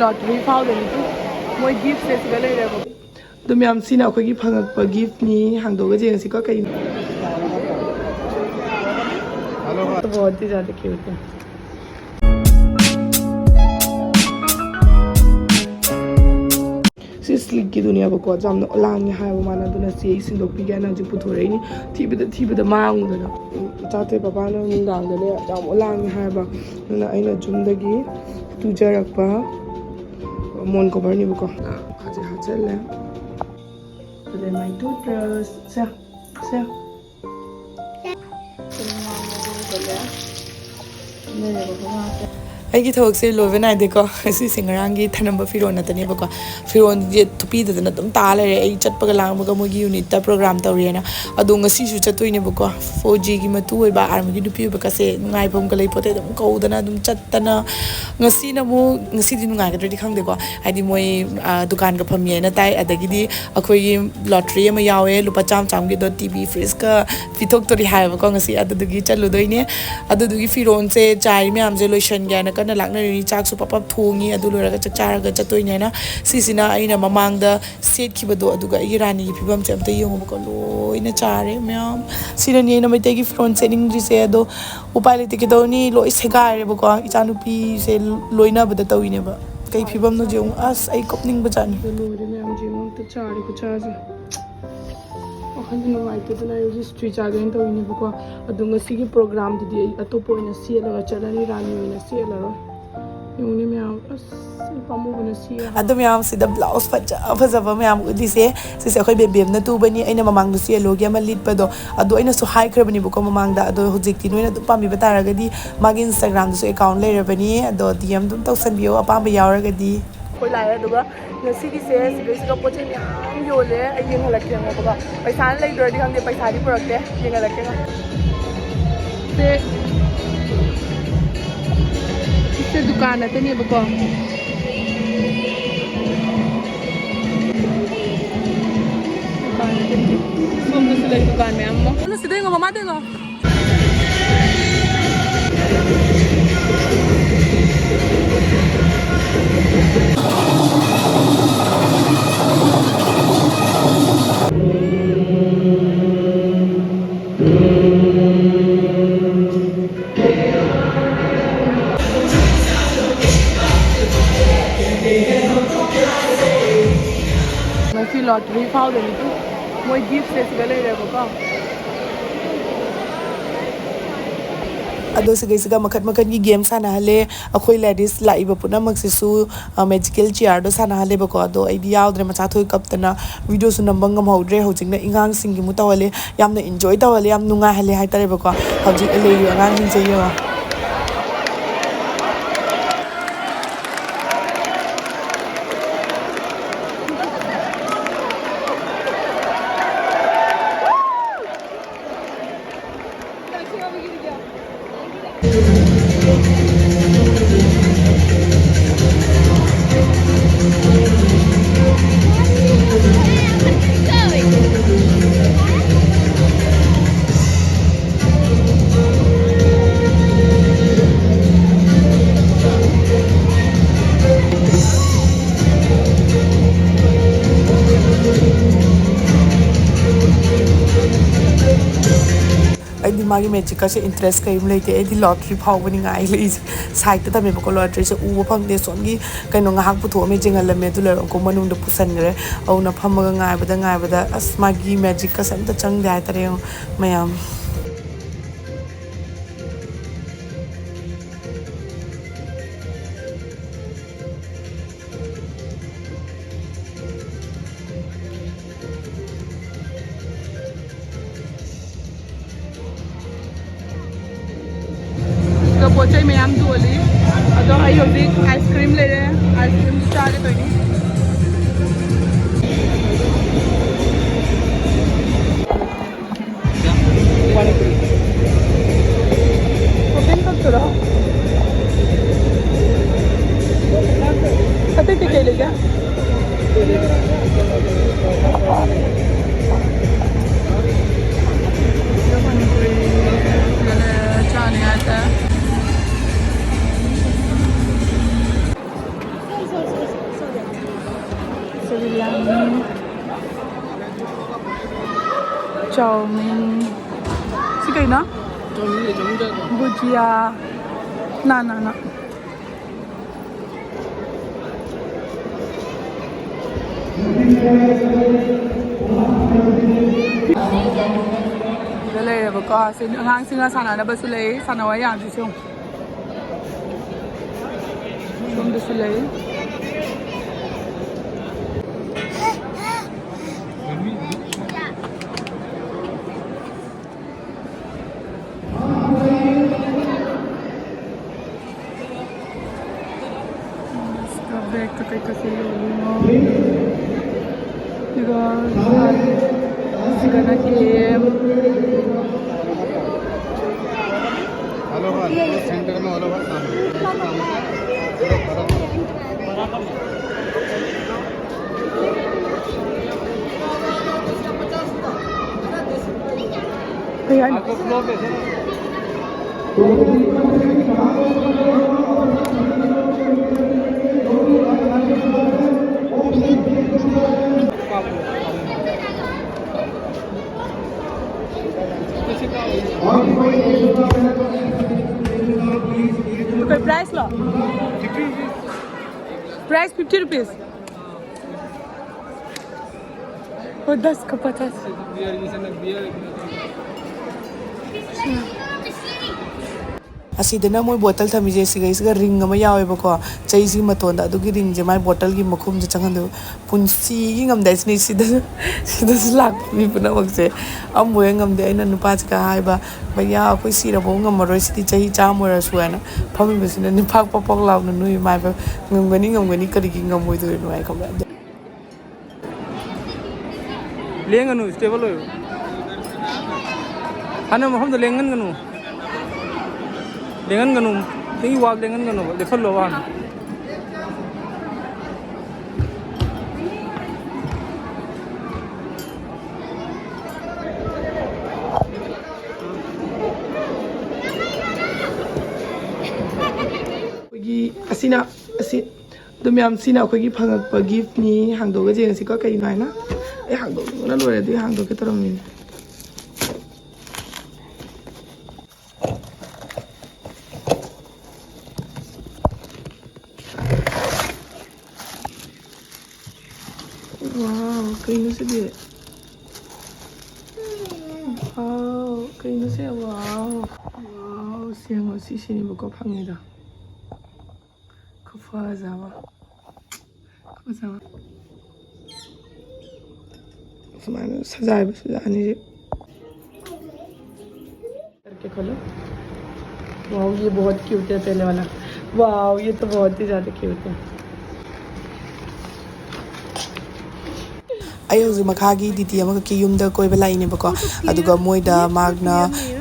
lottery ꯐꯥꯎꯗꯅꯤ ꯃꯣꯏ ꯒꯤꯐꯁꯦ ꯁꯤꯗ ꯂꯩꯔꯦꯕ ꯑꯗꯨ ꯃꯌꯥꯝꯁꯤꯅ ꯑꯩꯈꯣꯏꯒꯤ ꯐꯪꯉꯛꯄ ꯒꯤꯐꯅꯤ ꯍꯥꯡꯗꯣꯛꯑꯒ ꯌꯦꯡꯁꯤꯀꯣ ꯀꯩꯅꯣ बहुत ही ज़्यादा क्यूट है सी स्लिक की दुनिया को जामना लांगे हाय माना दुना सी सिंदोपी गया ना जो पुथोरेनी थीबदा मांगदना चाते पापाना मुंगांगदने जाम लांगे हाय बा दुना अइना जुमदगी तुजरकपा मोन कवर नि बको हाजे हाचले today my toothbrush se ꯑꯩꯒꯤ ꯊꯕꯛꯁꯦ ꯂꯣꯏꯕ ꯅꯥꯏꯗꯦꯀꯣ ꯉꯁꯤꯁꯦ ꯉꯔꯥꯡꯒꯤ ꯊꯅꯝꯕ ꯐꯤꯔꯣꯟ ꯅꯠꯇꯅꯦꯕꯀꯣ ꯐꯤꯔꯣꯟꯁꯦ ꯊꯨꯞꯄꯤꯗꯗꯅ ꯑꯗꯨꯝ ꯇꯥ ꯂꯩꯔꯦ ꯑꯩ ꯆꯠꯄꯒ ꯂꯥꯡꯕꯒ ꯃꯣꯏꯒꯤ ꯌꯨꯅꯤꯠꯇ ꯄ꯭ꯔꯣꯒ꯭ꯔꯥꯝ ꯇꯧꯔꯦꯅ ꯑꯗꯣ ꯉꯁꯤꯁꯨ ꯆꯠꯇꯣꯏꯅꯦꯕꯀꯣ ꯐꯣꯖꯤꯒꯤ ꯃꯇꯨ ꯑꯣꯏꯕ ꯑꯥꯔꯃꯤꯒꯤ ꯅꯨꯄꯤ ꯑꯣꯏꯕꯀꯁꯦ ꯅꯨꯡꯉꯥꯏꯐꯝꯒ ꯂꯩꯄꯣꯠꯇꯦ ꯑꯗꯨꯝ ꯀꯧꯗꯅ ꯑꯗꯨꯝ ꯆꯠꯇꯅ ꯉꯁꯤꯅ ꯑꯃꯨꯛ ꯉꯁꯤꯗꯤ ꯅꯨꯡꯉꯥꯏꯒꯗ꯭ꯔꯗꯤ ꯈꯪꯗꯦꯀꯣ ꯍꯥꯏꯗꯤ ꯃꯣꯏ ꯗꯨꯀꯥꯟꯒ ꯐꯝꯃꯦꯅ ꯇꯥꯏ ꯑꯗꯒꯤꯗꯤ ꯑꯩꯈꯣꯏꯒꯤ ꯂꯣꯇ꯭ꯔꯤ ꯑꯃ ꯌꯥꯎꯋꯦ ꯂꯨꯄꯥ ꯆꯥꯝꯃꯒꯤꯗꯣ ꯇꯤꯚꯤ ꯐ꯭ꯔꯤꯖꯀ ꯄꯤꯊꯣꯛꯇꯣꯔꯤ ꯍꯥꯏꯕꯀꯣ ꯉꯁꯤ ꯑꯗꯨꯗꯨꯒꯤ ꯆꯠꯂꯨꯗꯣꯏꯅꯦ ꯑꯗꯨꯗꯨꯒꯤ ꯐꯤꯔꯣꯟꯁꯦ ꯆꯥꯏ ꯃꯌꯥꯝꯁꯦ ꯂꯣꯏꯁꯟꯒꯦ ꯍꯥꯏꯅ ꯀꯟꯅ ꯂꯥꯛꯅꯔꯤꯅꯤ ꯆꯥꯛꯁꯨ ꯄꯞ ꯊꯣꯡꯉꯤ ꯑꯗꯨ ꯂꯣꯏꯔꯒ ꯆꯥꯛ ꯆꯥꯔꯒ ꯆꯠꯇꯣꯏꯅꯦ ꯍꯥꯏꯅ ꯁꯤꯁꯤꯅ ꯑꯩꯅ ꯃꯃꯥꯡꯗ ꯁꯦꯠꯈꯤꯕꯗꯣ ꯑꯗꯨꯒ ꯑꯩꯒꯤ ꯔꯥꯅꯤꯒꯤ ꯐꯤꯕꯝꯁꯦ ꯑꯝꯇ ꯌꯦꯡꯉꯨꯕꯀꯣ ꯂꯣꯏꯅ ꯆꯥꯔꯦ ꯃꯌꯥꯝ ꯁꯤꯅꯅꯤ ꯑꯩꯅ ꯃꯩꯇꯩꯒꯤ ꯐꯤꯔꯣꯟ ꯁꯦꯠꯅꯤꯡꯗ꯭ꯔꯤꯁꯦ ꯑꯗꯣ ꯎꯄꯥꯏ ꯂꯩꯇꯦ ꯀꯩꯗꯧꯅꯤ ꯂꯣꯏ ꯁꯦꯒꯥꯏꯔꯦꯕꯀꯣ ꯏꯆꯥꯅꯨꯄꯤꯁꯦ ꯂꯣꯏꯅꯕꯗ ꯇꯧꯏꯅꯦꯕ ꯀꯩ ꯐꯤꯕꯝꯅꯣ ꯌꯦꯡꯉꯨ ꯑꯁ ꯑꯩ ꯀꯞꯅꯤꯡꯕ ꯆꯥꯅꯤ ꯂꯣꯏꯔꯦ ꯃꯌꯥꯝ ꯌꯦꯡꯉꯨ ꯑꯝꯇ ꯆꯥꯔꯦ ꯈꯨꯆꯥꯁꯦ ꯋꯥꯈꯜꯁꯦ ꯅꯨꯡꯉꯥꯏꯇꯗꯅ ꯑꯩ ꯍꯤꯁꯇ꯭ꯔꯤ ꯆꯥꯒꯦꯅ ꯇꯧꯔꯤꯅꯦꯕꯀꯣ ꯑꯗꯣ ꯉꯁꯤꯒꯤ ꯄ꯭ꯔꯣꯒ꯭ꯔꯥꯝꯗꯨꯗꯤ ꯑꯩ ꯑꯇꯣꯞꯄ ꯑꯣꯏꯅ ꯁꯦꯠꯂꯒ ꯆꯠꯂꯅꯤ ꯔꯥꯅꯤ ꯑꯣꯏꯅ ꯁꯦꯠꯂꯔꯣꯏ ꯌꯦꯡꯉꯨꯅꯦ ꯃꯌꯥꯝ ꯑꯁ ꯄꯥꯝꯃꯨꯕꯅ ꯁꯤꯌꯦ ꯑꯗꯨ ꯃꯌꯥꯝꯁꯤꯗ ꯕ꯭ꯂꯥꯎꯁ ꯐꯖꯕ ꯃꯌꯥꯝ ꯎꯠꯂꯤꯁꯦ ꯁꯤꯁꯦ ꯑꯩꯈꯣꯏ ꯕꯦꯕꯦꯝꯅ ꯇꯨꯕꯅꯤ ꯑꯩꯅ ꯃꯃꯥꯡꯗꯁꯨ ꯌꯦꯜꯂꯣꯒꯤ ꯑꯃ ꯂꯤꯠꯄꯗꯣ ꯑꯗꯣ ꯑꯩꯅꯁꯨ ꯍꯥꯏꯈ꯭ꯔꯕꯅꯦꯕꯀꯣ ꯃꯃꯥꯡꯗ ꯑꯗꯣ ꯍꯧꯖꯤꯛꯇꯤ ꯅꯣꯏꯅ ꯑꯗꯨꯝ ꯄꯥꯝꯕꯤꯕ ꯇꯥꯔꯒꯗꯤ ꯃꯥꯒꯤ ꯏꯟꯁꯇꯥꯒ꯭ꯔꯥꯝꯗꯁꯨ ꯑꯦꯀꯥꯎꯟ ꯂꯩꯔꯕꯅꯤ ꯑꯗꯣ DM ꯑꯗꯨꯝ ꯇꯧꯁꯟꯕꯤꯌꯣ ꯑꯄꯥꯝꯕ ꯌꯥꯎꯔꯒꯗꯤ ꯑꯩꯈꯣꯏ ꯂꯥꯛꯑꯦ ꯑꯗꯨꯒ ꯉꯁꯤꯒꯤꯁꯦ ꯁꯤꯗꯩꯁꯤꯗ ꯄꯣꯠ ꯆꯩ ꯃꯌꯥꯝ ꯌꯣꯜꯂꯦ ꯑꯩ ꯌꯦꯡꯍꯜꯂꯛꯀꯦ ꯉꯣꯕꯀꯣ ꯄꯩꯁꯥꯅ ꯂꯩꯗ꯭ꯔꯗꯤ ꯈꯪꯗꯦ ꯄꯩꯁꯥꯗꯤ ꯄꯨꯔꯛꯇꯦ ꯌꯦꯡꯍꯜꯂꯛꯀꯦ ꯁꯦ ꯗꯨꯀꯥꯟ ꯅꯠꯇꯅꯦꯕꯀꯣ ꯁꯣꯝꯗꯁꯨ ꯂꯩ ꯗꯨꯀꯥꯟ ꯃꯌꯥꯝ ꯑꯃ ꯑꯗꯨ ꯁꯤꯗ ꯌꯦꯡꯉꯣ ꯃꯃꯥꯗ ꯌꯦꯡꯉꯣ ꯉꯁꯤ ꯂꯣꯇ꯭ꯔꯤ ꯐꯥꯎꯗꯅꯤ ꯃꯣꯏ ꯒꯤꯐꯁꯦ ꯁꯤꯗ ꯂꯩꯔꯦꯕꯀꯣ ꯑꯗꯣ ꯁꯤꯒꯩꯁꯤꯒ ꯃꯈꯟꯒꯤ ꯒꯦꯝ ꯁꯥꯟꯅꯍꯜꯂꯦ ꯑꯩꯈꯣꯏ ꯂꯦꯗꯤꯁ ꯂꯥꯛꯏꯕ ꯄꯨꯝꯅꯃꯛꯁꯤꯁꯨ ꯃꯦꯖꯤꯀꯦꯜ ꯆꯤꯌꯥꯔꯗꯣ ꯁꯥꯟꯅꯍꯜꯂꯦꯕꯀꯣ ꯑꯗꯣ ꯑꯩꯗꯤ ꯌꯥꯎꯗ꯭ꯔꯦ ꯃꯆꯥ ꯊꯣꯏ ꯀꯞꯇꯅ ꯚꯤꯗꯤꯑꯣꯁꯨ ꯅꯝꯕ ꯉꯝꯍꯧꯗ꯭ꯔꯦ ꯍꯧꯖꯤꯛꯅ ꯑꯉꯥꯡꯁꯤꯡꯒꯤ ꯑꯃꯨꯛ ꯇꯧꯍꯜꯂꯦ ꯌꯥꯝꯅ ꯏꯟꯖꯣꯏ ꯇꯧꯍꯜꯂꯦ ꯌꯥꯝ ꯅꯨꯡꯉꯥꯏꯍꯜꯂꯦ ꯍꯥꯏꯇꯥꯔꯦꯕꯀꯣ ꯍꯧꯖꯤꯛ ꯂꯩꯔꯤꯕ ꯑꯉꯥꯡꯁꯤꯡꯁꯦ ꯌꯦꯡꯉꯣ ꯑꯩꯗꯤ ꯃꯥꯒꯤ ꯃꯦꯖꯤꯛꯀꯁꯦ ꯏꯟꯇꯔꯦꯁ ꯀꯔꯤꯝ ꯂꯩꯇꯦ ꯑꯩꯗꯤ ꯂꯣꯇ꯭ꯔꯤ ꯐꯥꯎꯕꯅꯤ ꯉꯥꯏ ꯂꯩꯁꯦ ꯁꯥꯏꯗꯇ ꯊꯝꯃꯦꯕꯀꯣ ꯂꯣꯇ꯭ꯔꯤꯁꯦ ꯎꯕ ꯐꯪꯗꯦ ꯁꯣꯝꯒꯤ ꯀꯩꯅꯣ ꯉꯥꯏꯍꯥꯛ ꯄꯨꯊꯣꯛꯑꯝꯃꯦ ꯌꯦꯡꯍꯜꯂꯝꯃꯦ ꯑꯗꯨ ꯂꯣꯏꯔꯒ ꯃꯅꯨꯡꯗ ꯄꯨꯁꯟꯈ꯭ꯔꯦ ꯑꯗꯨꯅ ꯐꯝꯃꯒ ꯉꯥꯏꯕꯗ ꯑꯁ ꯃꯥꯒꯤ ꯃꯦꯖꯤꯛꯀꯁꯦ ꯑꯝꯇ ꯆꯪꯗꯦ ꯍꯥꯏꯇꯥꯔꯦ ꯃꯌꯥꯝ पोच मैम दोली अदो आइसक्रीम लेरे आइसक्रीम चागे तो ओपन कर थोड़ा कते टिके ले क्या Chowmin. Si kay na? Bhujia. Na. Lele ba ko sin ang sina sana na ba sulay sana wa yan siyo. Sum de sulay. Back to kay kasi mo. Diba? Sige na game. Hello centre में hello Ayan. आपको flow पे से Okay, price lo. Price 50 rupees. Oh, 10 का 50. Asidana moi bottle thamije siga ring ama yawe bako chai si matonda adugi ring je mai bottle gi makhum je changandu punsi gi ngam dai sni sida slak mi puna wakse am boy ngam dai na nupa ka haiba baya koi sira bo ngam maroi sidi chai cha mora suana phami besina ni phak pok law na nui mai ba ngam gani kari gi ngam moi do no ai kham लेंगनु stable हो हाना महम तो लेंगन गनु tingi wal लेंगन गनु लेफल लो wan asina dum yam sina khoi gi phangak pa gift ni hangdo ga jeng si ko kai nai na e hangdo na lore di hangdo ke taram ni wow kai no se di wow kai no se wow siang si sini bo ko phangi da Fazawa. सजाए बस जाने करके खोलो wow ये बहुत cute है पहले वाला वाओ ये तो बहुत ही ज़्यादा क्यूट है अयोजी मखागी दीदी अमक की युमदा कोई बलाइने बको अदुगा मोइदा मागना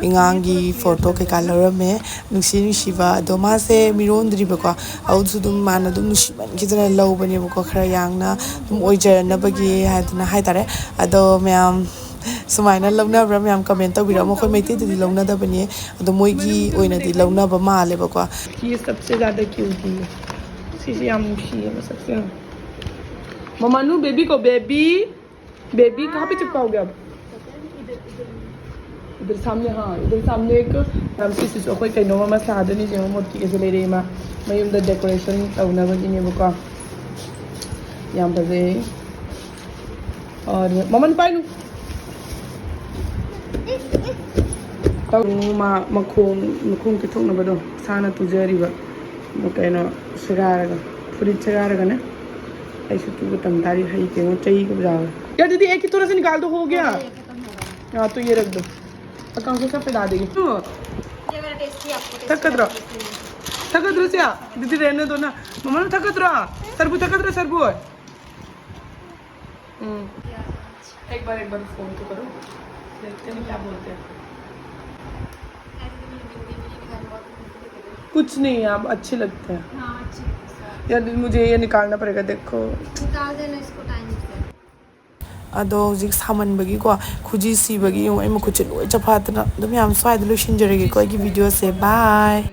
इंगांगी फोटो के कलर में नुसिबा दो मासे मिरोंद्री बको औसु दुम मान दुम नुसिबन किजना लौ बने बको खरा यांगना दुम ओइजरनबगी हादना हाइतारे अदो मैम सुमाइना लौनाब्रा मैम कमेंट तौबिरा मखोय मैते दि लौनादबनी अदो मोइगी ओइनादि लौनाबा माले बको ये सबसे ज्यादा क्यूट है सीसी याम नुसी है सबसे ममानू बेबी को बेबी कहाँ पे चिपका हो गया अब इधर सामने एक सी कोई कई नोमा सादनी जो मोती के ले रही माँ मैं उधर डेकोरेशन तौना बनी बुका यहाँ पर और ममन पाई माँ मखों के थोक ना बदो साना तुझे कहीं सगारगा फुरी सगारगा ना ऐसे तू तम तारी है के वो चाहिए कब जाओ यार दीदी एक ही थोड़ा सा निकाल दो हो गया हाँ तो ये रख दो अकाउंट से सब पे डाल देगी थकत रहो से दीदी रहने दो ना मम्मा थकत रहा सरबू एक बार फोन तो करो देखते हैं क्या बोलते हैं कुछ नहीं आप अच्छे लगते हैं यार मुझे ये निकालना पड़ेगा देखो निकाल देना इसको टाइम से अदो जिक सामन बगी को खुजी सी बगी यो एम खुच लोय चफातना दम याम स्वाद लो शिंजरेगे को की वीडियो से बाय